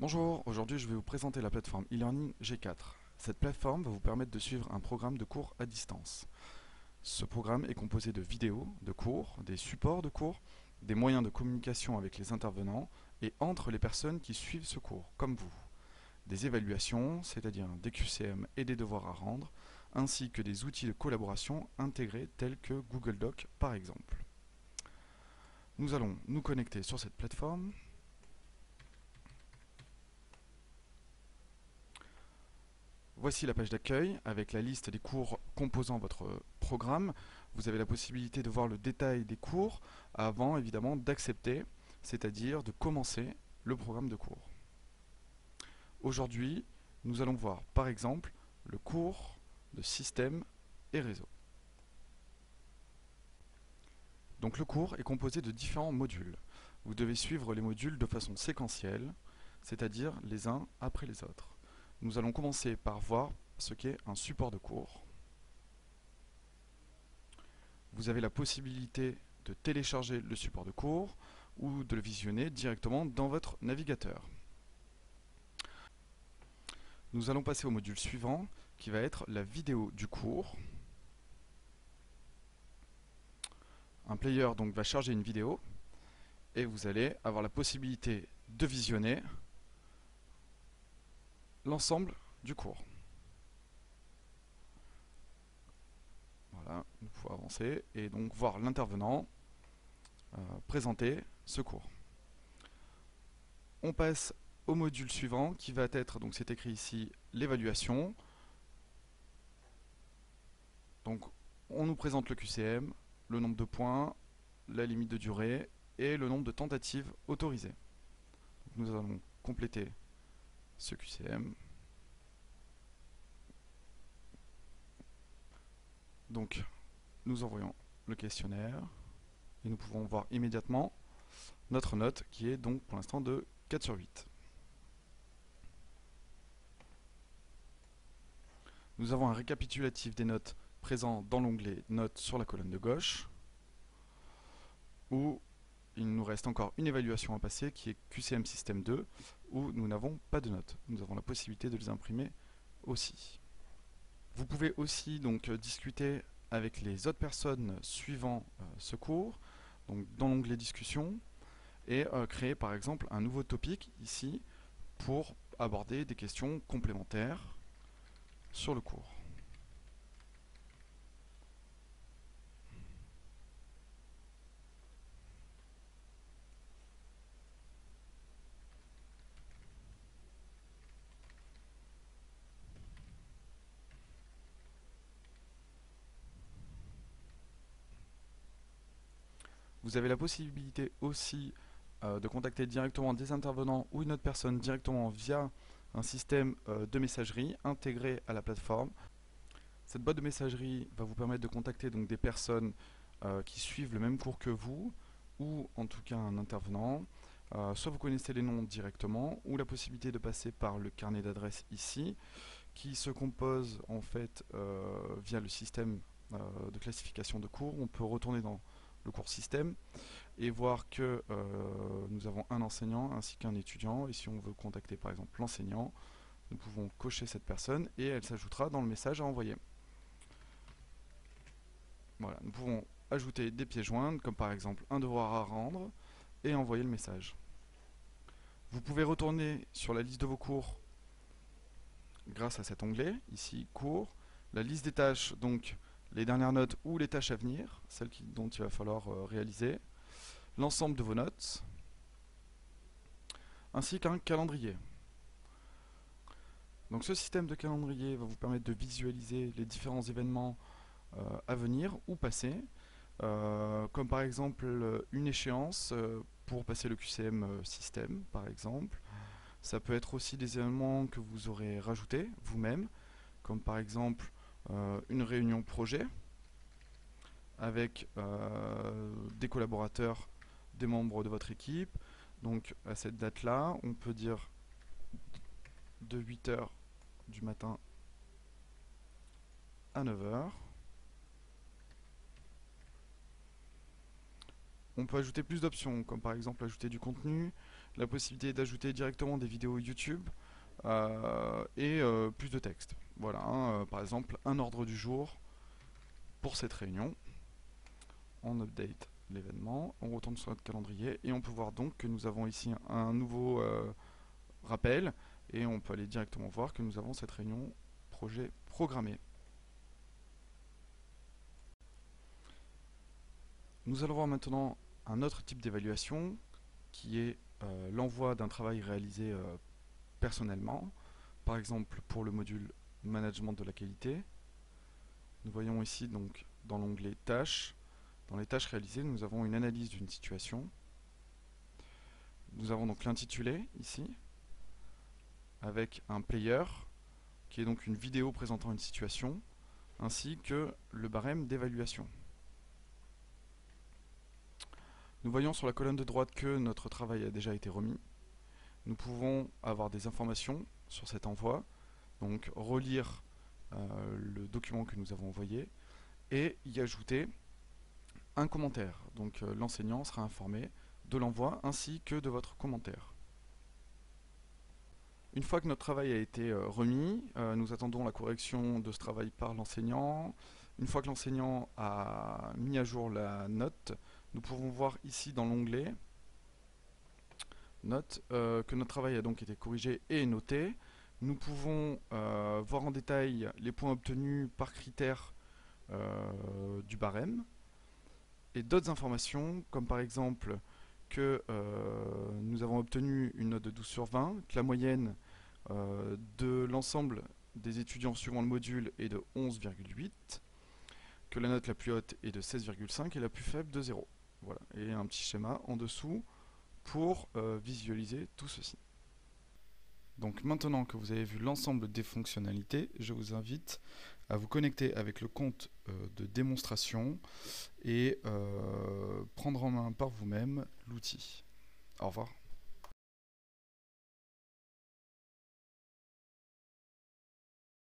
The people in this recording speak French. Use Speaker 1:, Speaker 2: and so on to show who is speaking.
Speaker 1: Bonjour, aujourd'hui je vais vous présenter la plateforme e-learning G4. Cette plateforme va vous permettre de suivre un programme de cours à distance. Ce programme est composé de vidéos de cours, des supports de cours, des moyens de communication avec les intervenants et entre les personnes qui suivent ce cours, comme vous. Des évaluations, c'est-à-dire des QCM et des devoirs à rendre, ainsi que des outils de collaboration intégrés tels que Google Doc par exemple. Nous allons nous connecter sur cette plateforme. Voici la page d'accueil avec la liste des cours composant votre programme. Vous avez la possibilité de voir le détail des cours avant évidemment d'accepter, c'est-à-dire de commencer le programme de cours. Aujourd'hui, nous allons voir par exemple le cours de système et réseau. Donc le cours est composé de différents modules. Vous devez suivre les modules de façon séquentielle, c'est-à-dire les uns après les autres. Nous allons commencer par voir ce qu'est un support de cours. Vous avez la possibilité de télécharger le support de cours ou de le visionner directement dans votre navigateur. Nous allons passer au module suivant qui va être la vidéo du cours. Un player donc va charger une vidéo et vous allez avoir la possibilité de visionner l'ensemble du cours. Voilà, nous pouvons avancer et donc voir l'intervenant présenter ce cours. On passe au module suivant qui va être, donc c'est écrit ici, l'évaluation. Donc on nous présente le QCM, le nombre de points, la limite de durée et le nombre de tentatives autorisées. Donc nous allons compléter ce QCM. Donc nous envoyons le questionnaire et nous pouvons voir immédiatement notre note qui est donc pour l'instant de 4 sur 8. Nous avons un récapitulatif des notes présent dans l'onglet Notes sur la colonne de gauche, où il nous reste encore une évaluation à passer qui est QCM Système 2, où nous n'avons pas de notes. Nous avons la possibilité de les imprimer aussi. Vous pouvez aussi donc discuter avec les autres personnes suivant ce cours, donc dans l'onglet Discussion, et créer par exemple un nouveau topic ici pour aborder des questions complémentaires sur le cours. Vous avez la possibilité aussi de contacter directement des intervenants ou une autre personne directement via un système de messagerie intégré à la plateforme. Cette boîte de messagerie va vous permettre de contacter donc des personnes qui suivent le même cours que vous, ou en tout cas un intervenant. Soit vous connaissez les noms directement, ou la possibilité de passer par le carnet d'adresses ici, qui se compose en fait via le système de classification de cours. On peut retourner dans le cours système et voir que nous avons un enseignant ainsi qu'un étudiant, et si on veut contacter par exemple l'enseignant, nous pouvons cocher cette personne et elle s'ajoutera dans le message à envoyer. Voilà, nous pouvons ajouter des pièces jointes comme par exemple un devoir à rendre et envoyer le message. Vous pouvez retourner sur la liste de vos cours grâce à cet onglet, ici cours, la liste des tâches, donc les dernières notes ou les tâches à venir, celles dont il va falloir réaliser, l'ensemble de vos notes, ainsi qu'un calendrier. Donc ce système de calendrier va vous permettre de visualiser les différents événements à venir ou passer, comme par exemple une échéance pour passer le QCM système par exemple. Ça peut être aussi des événements que vous aurez rajoutés vous-même, comme par exemple une réunion projet avec des collaborateurs, des membres de votre équipe. Donc à cette date-là, on peut dire de 8h du matin à 9h. on peut ajouter plus d'options, comme par exemple ajouter du contenu, la possibilité d'ajouter directement des vidéos YouTube et plus de texte. Voilà, hein, par exemple un ordre du jour pour cette réunion. On update l'événement, on retourne sur notre calendrier et on peut voir donc que nous avons ici un nouveau rappel et on peut aller directement voir que nous avons cette réunion projet programmée. Nous allons voir maintenant un autre type d'évaluation qui est l'envoi d'un travail réalisé personnellement, par exemple pour le module management de la qualité. Nous voyons ici donc dans l'onglet tâches, dans les tâches réalisées, nous avons une analyse d'une situation. Nous avons donc l'intitulé ici, avec un player, qui est donc une vidéo présentant une situation, ainsi que le barème d'évaluation. Nous voyons sur la colonne de droite que notre travail a déjà été remis. Nous pouvons avoir des informations sur cet envoi, donc relire le document que nous avons envoyé et y ajouter un commentaire. Donc l'enseignant sera informé de l'envoi ainsi que de votre commentaire. Une fois que notre travail a été remis, nous attendons la correction de ce travail par l'enseignant. Une fois que l'enseignant a mis à jour la note, nous pouvons voir ici dans l'onglet note que notre travail a donc été corrigé et noté. Nous pouvons voir en détail les points obtenus par critère du barème et d'autres informations comme par exemple que nous avons obtenu une note de 12 sur 20, que la moyenne de l'ensemble des étudiants suivant le module est de 11,8, que la note la plus haute est de 16,5 et la plus faible de 0. Voilà. Et un petit schéma en dessous pour visualiser tout ceci. Donc maintenant que vous avez vu l'ensemble des fonctionnalités, je vous invite à vous connecter avec le compte de démonstration et prendre en main par vous-même l'outil. Au revoir.